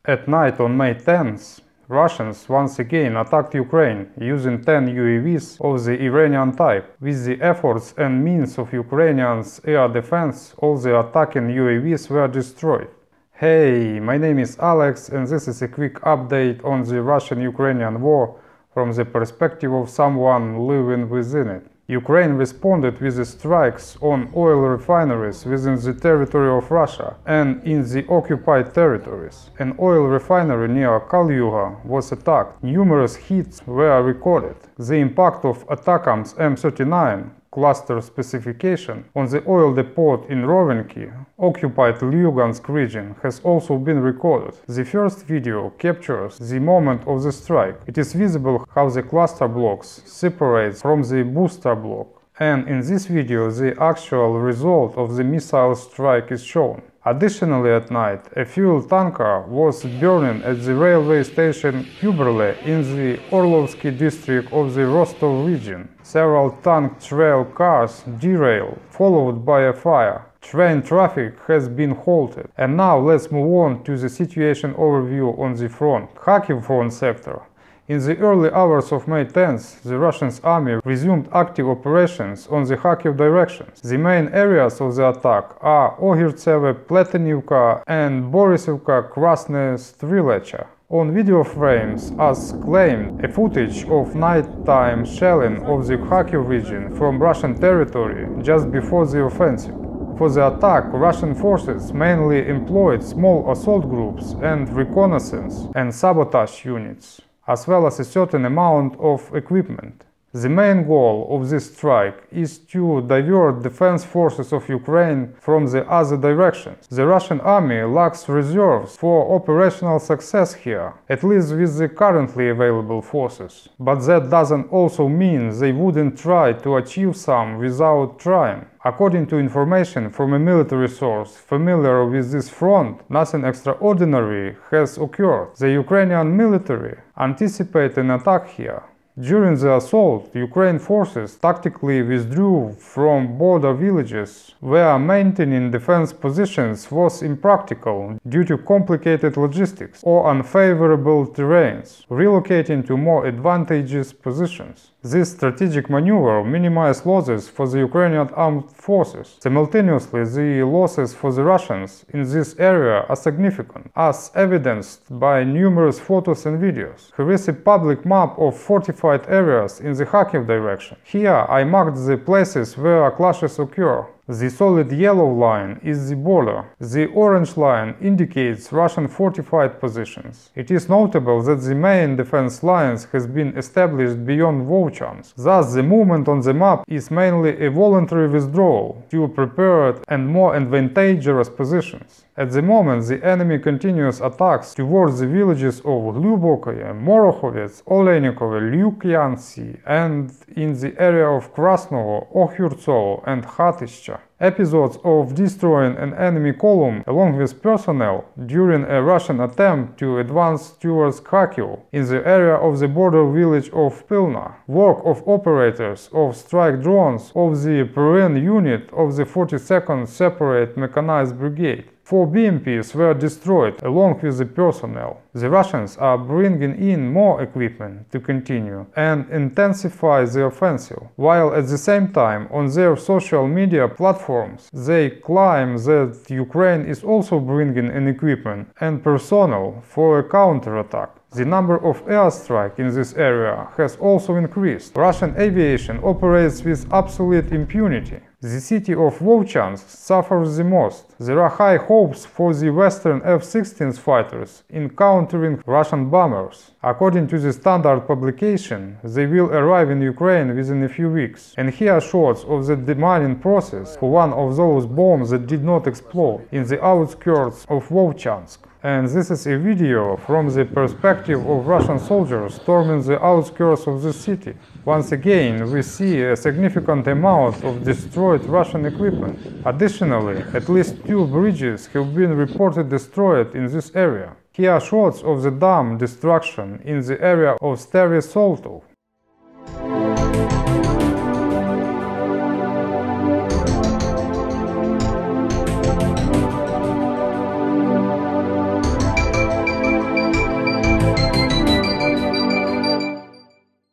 At night on May 10th, Russians once again attacked Ukraine using 10 UAVs of the Iranian type. With the efforts and means of Ukrainians' air defense, all the attacking UAVs were destroyed. Hey, my name is Alex, and this is a quick update on the Russian-Ukrainian war from the perspective of someone living within it. Ukraine responded with the strikes on oil refineries within the territory of Russia and in the occupied territories. An oil refinery near Kalyuga was attacked. Numerous hits were recorded. The impact of ATACMS M39 cluster specification on the oil depot in Rovenki, occupied Lugansk region, has also been recorded. The first video captures the moment of the strike. It is visible how the cluster blocks separate from the booster block, and in this video the actual result of the missile strike is shown. Additionally, at night, a fuel tanker was burning at the railway station Kuberle in the Orlovsky district of the Rostov region. Several tank trail cars derailed, followed by a fire. Train traffic has been halted. And now let's move on to the situation overview on the front. Kharkiv front sector. In the early hours of May 10th, the Russian army resumed active operations on the Kharkiv directions. The main areas of the attack are Ogirtseve, Pletenivka and Borisivka Krasne Strilecha. On video frames, as claimed, a footage of nighttime shelling of the Kharkiv region from Russian territory just before the offensive. For the attack, Russian forces mainly employed small assault groups and reconnaissance and sabotage units, as well as a certain amount of equipment. The main goal of this strike is to divert defense forces of Ukraine from the other directions. The Russian army lacks reserves for operational success here, at least with the currently available forces. But that doesn't also mean they wouldn't try to achieve some without trying. According to information from a military source familiar with this front, nothing extraordinary has occurred. The Ukrainian military anticipate an attack here. During the assault, Ukraine forces tactically withdrew from border villages where maintaining defense positions was impractical due to complicated logistics or unfavorable terrains, relocating to more advantageous positions. This strategic maneuver minimized losses for the Ukrainian armed forces. Simultaneously, the losses for the Russians in this area are significant, as evidenced by numerous photos and videos. Here is a public map of fortified areas in the Kharkiv direction. Here I marked the places where clashes occur. The solid yellow line is the border. The orange line indicates Russian fortified positions. It is notable that the main defense lines has been established beyond Volchansk. Thus, the movement on the map is mainly a voluntary withdrawal to prepared and more advantageous positions. At the moment, the enemy continues attacks towards the villages of Glubokoye, Morokhovets, Olenikove, Lyukyansi, and in the area of Krasnovo, Okhurtsovo and Khatishcha. Episodes of destroying an enemy column along with personnel during a Russian attempt to advance towards Kharkiv in the area of the border village of Pilna. Work of operators of strike drones of the Perrin unit of the 42nd Separate Mechanized Brigade. 4 BMPs were destroyed along with the personnel. The Russians are bringing in more equipment to continue and intensify the offensive, while at the same time on their social media platforms they claim that Ukraine is also bringing in equipment and personnel for a counterattack. The number of airstrikes in this area has also increased. Russian aviation operates with absolute impunity. The city of Volchansk suffers the most. There are high hopes for the Western F-16 fighters in countering Russian bombers. According to the Standard publication, they will arrive in Ukraine within a few weeks. And here are shots of the demining process for one of those bombs that did not explode in the outskirts of Volchansk. And this is a video from the perspective of Russian soldiers storming the outskirts of the city. Once again, we see a significant amount of destroyed Russian equipment. Additionally, at least 2 bridges have been reported destroyed in this area. Here are shots of the dam destruction in the area of Stary Soltov.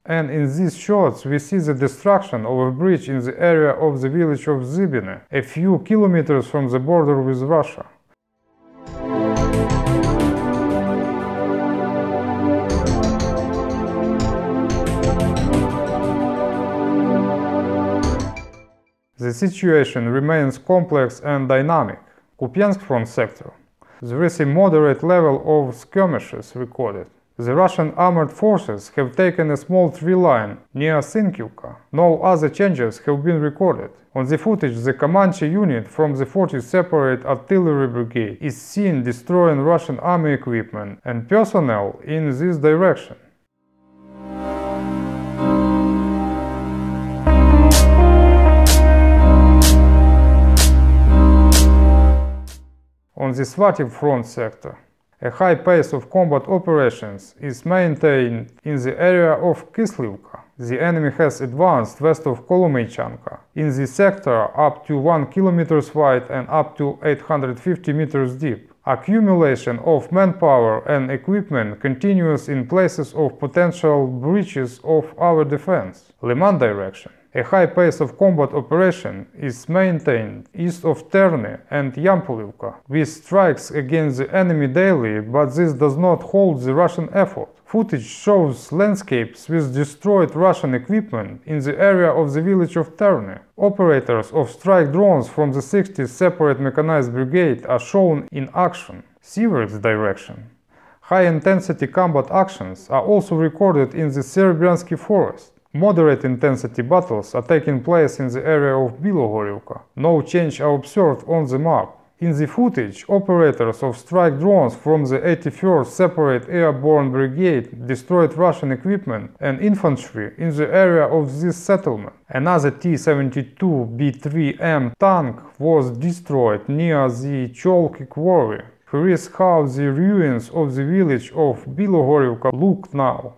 And in these shots we see the destruction of a bridge in the area of the village of Zybine, a few kilometers from the border with Russia. The situation remains complex and dynamic. Kupiansk front sector. There is a moderate level of skirmishes recorded. The Russian armored forces have taken a small tree line near Sinkivka. No other changes have been recorded. On the footage, the Comanche unit from the 40th Separate Artillery Brigade is seen destroying Russian army equipment and personnel in this direction. On the Svativ front sector, a high pace of combat operations is maintained in the area of Kislivka. The enemy has advanced west of Kolomeychanka. In this sector, up to 1 km wide and up to 850 meters deep. Accumulation of manpower and equipment continues in places of potential breaches of our defense. Liman direction. A high pace of combat operation is maintained east of Terny and Yampolivka, with strikes against the enemy daily, but this does not halt the Russian effort. Footage shows landscapes with destroyed Russian equipment in the area of the village of Terny. Operators of strike drones from the 60th Separate Mechanized Brigade are shown in action. Sieverts direction. High-intensity combat actions are also recorded in the Serbiansky forest. Moderate intensity battles are taking place in the area of Bilogorivka. No change are observed on the map. In the footage, operators of strike drones from the 81st Separate Airborne Brigade destroyed Russian equipment and infantry in the area of this settlement. Another T-72B3M tank was destroyed near the Cholki quarry. Here is how the ruins of the village of Bilogorivka look now.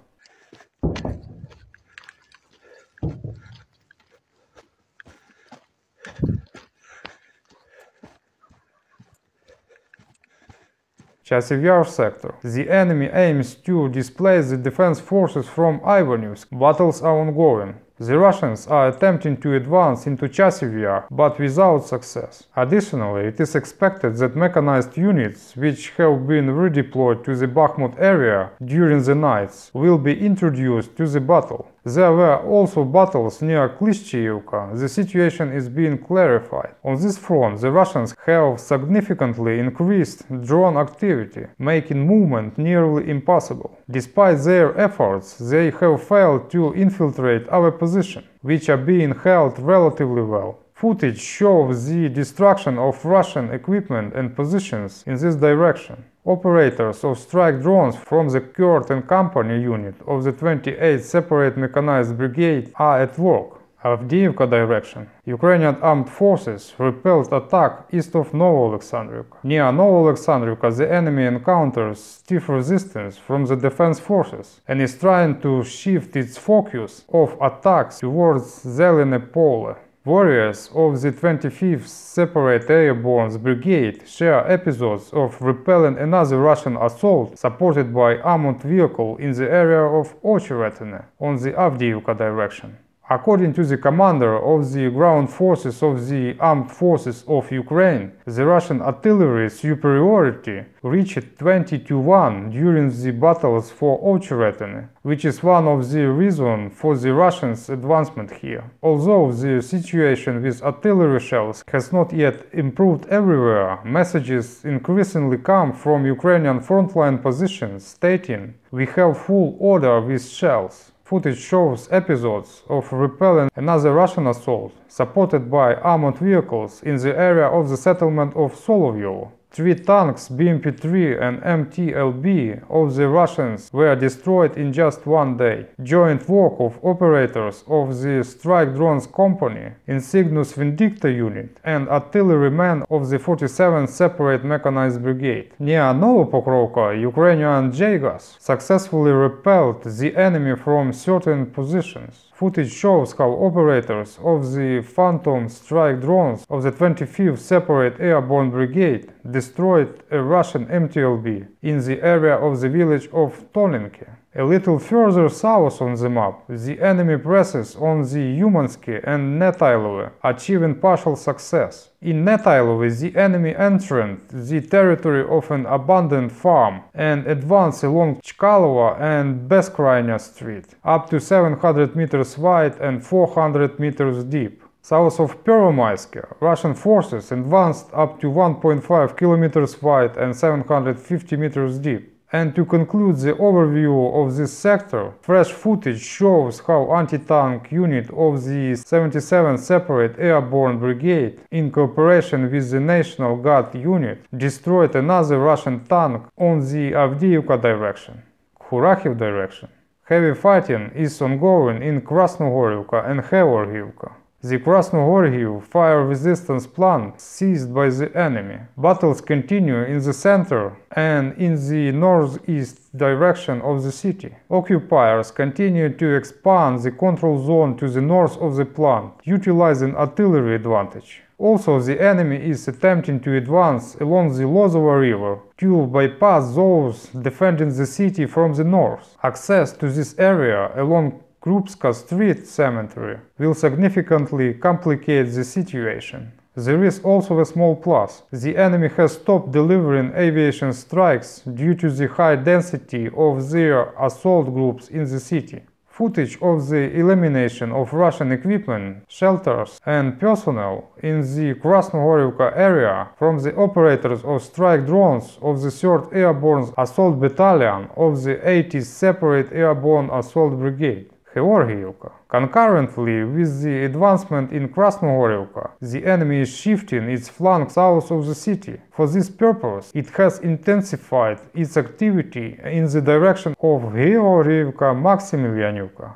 Chasiv Yar sector. The enemy aims to displace the defense forces from Ivanivsk. Battles are ongoing. The Russians are attempting to advance into Chasiv Yar, but without success. Additionally, it is expected that mechanized units, which have been redeployed to the Bakhmut area during the nights, will be introduced to the battle. There were also battles near Klishchiyevka. The situation is being clarified. On this front, the Russians have significantly increased drone activity, making movement nearly impossible. Despite their efforts, they have failed to infiltrate our position, which are being held relatively well. Footage shows the destruction of Russian equipment and positions in this direction. Operators of strike drones from the Kurt and Company unit of the 28th Separate Mechanized Brigade are at work. Avdiivka direction. Ukrainian armed forces repelled attack east of Novoalexandrivka. Near Novoalexandrivka, the enemy encounters stiff resistance from the defense forces and is trying to shift its focus of attacks towards Zeline Pole. Warriors of the 25th Separate Airborne Brigade share episodes of repelling another Russian assault supported by armored vehicle in the area of Ocheretine on the Avdiivka direction. According to the commander of the ground forces of the armed forces of Ukraine, the Russian artillery superiority reached 20-1 during the battles for Ocheretine, which is one of the reasons for the Russians' advancement here. Although the situation with artillery shells has not yet improved everywhere, messages increasingly come from Ukrainian frontline positions stating, "We have full order with shells." Footage shows episodes of repelling another Russian assault, supported by armored vehicles in the area of the settlement of Solovyovo. 3 tanks BMP-3 and MTLB of the Russians were destroyed in just one day. Joint work of operators of the strike drones company, Insignus Vindicta unit and artillerymen of the 47th Separate Mechanized Brigade. Near Novopokrovka, Ukrainian JGAS successfully repelled the enemy from certain positions. Footage shows how operators of the Phantom strike drones of the 25th Separate Airborne Brigade destroyed a Russian MTLB. in the area of the village of Tolinki. A little further south on the map, the enemy presses on the Umansky and Netailove, achieving partial success. In Netailove, the enemy entered the territory of an abandoned farm and advanced along Chkalova and Beskraynya Street, up to 700 meters wide and 400 meters deep. South of Pervomaiske, Russian forces advanced up to 1.5 kilometers wide and 750 meters deep. And to conclude the overview of this sector, fresh footage shows how anti-tank unit of the 77th Separate Airborne Brigade, in cooperation with the National Guard unit, destroyed another Russian tank on the Avdiivka direction. Kharkiv direction. Heavy fighting is ongoing in Krasnohorivka and Kharkiv. The Krasnohorivka fire resistance plant seized by the enemy. Battles continue in the center and in the northeast direction of the city. Occupiers continue to expand the control zone to the north of the plant, utilizing artillery advantage. Also, the enemy is attempting to advance along the Lozova River to bypass those defending the city from the north. Access to this area along Krupska Street Cemetery will significantly complicate the situation. There is also a small plus. The enemy has stopped delivering aviation strikes due to the high density of their assault groups in the city. Footage of the elimination of Russian equipment, shelters and personnel in the Krasnohorivka area from the operators of strike drones of the 3rd Airborne Assault Battalion of the 80th Separate Airborne Assault Brigade. Kharkiv. Concurrently with the advancement in Krasnohorivka, the enemy is shifting its flank south of the city. For this purpose, it has intensified its activity in the direction of Georgievka-Maximilianivka.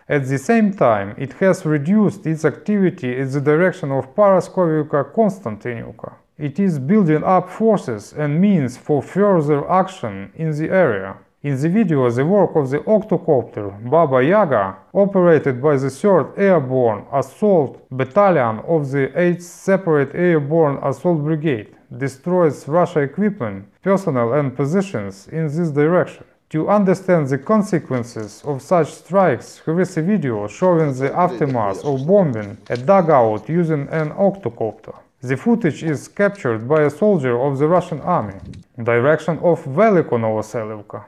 At the same time, it has reduced its activity in the direction of Paraskovivka-Konstantinivka. It is building up forces and means for further action in the area. In the video, the work of the octocopter Baba Yaga, operated by the 3rd Airborne Assault Battalion of the 8th Separate Airborne Assault Brigade, destroys Russian equipment, personnel and positions in this direction. To understand the consequences of such strikes, here is a video showing the aftermath of bombing a dugout using an octocopter. The footage is captured by a soldier of the Russian army. Direction of Veliko Novoselivka.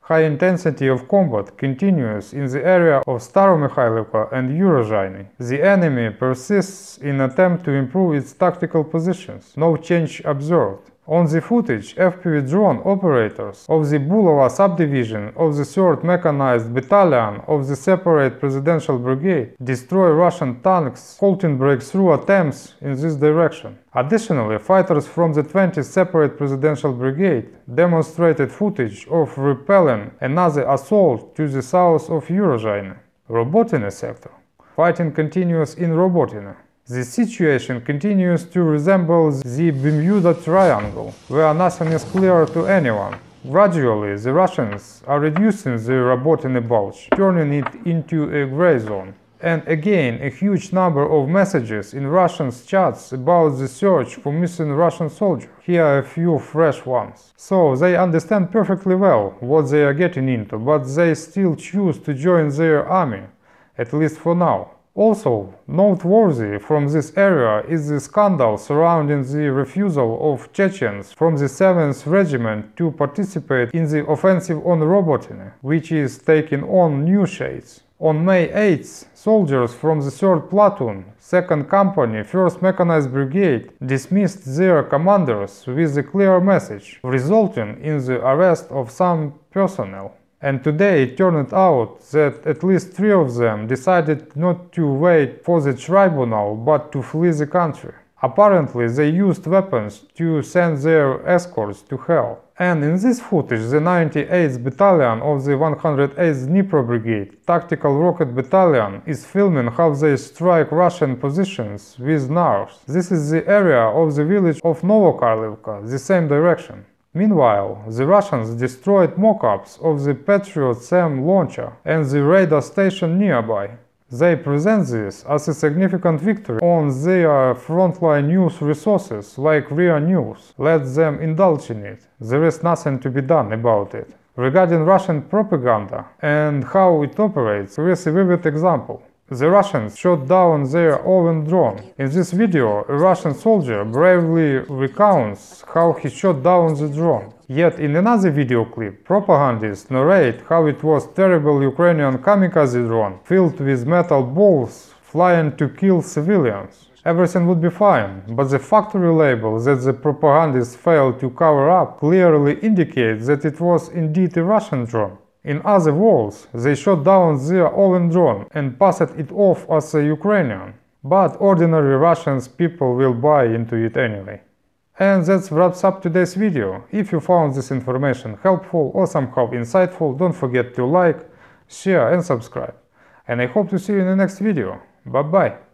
High intensity of combat continues in the area of Staromikhailivka and Urozhainy. The enemy persists in attempt to improve its tactical positions. No change observed. On the footage, FPV drone operators of the Bulova subdivision of the 3rd Mechanized Battalion of the Separate Presidential Brigade destroy Russian tanks, halting breakthrough attempts in this direction. Additionally, fighters from the 20th Separate Presidential Brigade demonstrated footage of repelling another assault to the south of Urozhainy. Robotyne sector. Fighting continues in Robotyne. The situation continues to resemble the Bermuda Triangle, where nothing is clear to anyone. Gradually, the Russians are reducing the Robotyne bulge, turning it into a gray zone. And again, a huge number of messages in Russian chats about the search for missing Russian soldiers. Here are a few fresh ones. So, they understand perfectly well what they are getting into, but they still choose to join their army, at least for now. Also, noteworthy from this area is the scandal surrounding the refusal of Chechens from the 7th Regiment to participate in the offensive on Robotyne, which is taking on new shades. On May 8th, soldiers from the 3rd Platoon, 2nd Company, 1st Mechanized Brigade dismissed their commanders with a clear message, resulting in the arrest of some personnel. And today it turned out that at least 3 of them decided not to wait for the tribunal but to flee the country. Apparently they used weapons to send their escorts to hell. And in this footage the 98th Battalion of the 108th Dnipro Brigade, Tactical Rocket Battalion, is filming how they strike Russian positions with NARVs. This is the area of the village of Novokarlivka, the same direction. Meanwhile, the Russians destroyed mock-ups of the Patriot SAM launcher and the radar station nearby. They present this as a significant victory on their frontline news resources like RIA News. Let them indulge in it. There is nothing to be done about it. Regarding Russian propaganda and how it operates, here is a vivid example. The Russians shot down their own drone. In this video, a Russian soldier bravely recounts how he shot down the drone. Yet in another video clip, propagandists narrate how it was terrible Ukrainian kamikaze drone filled with metal balls flying to kill civilians. Everything would be fine, but the factory label that the propagandists failed to cover up clearly indicates that it was indeed a Russian drone. In other words, they shot down their own drone and passed it off as a Ukrainian. But ordinary Russian people will buy into it anyway. And that wraps up today's video. If you found this information helpful or somehow insightful, don't forget to like, share and subscribe. And I hope to see you in the next video. Bye bye!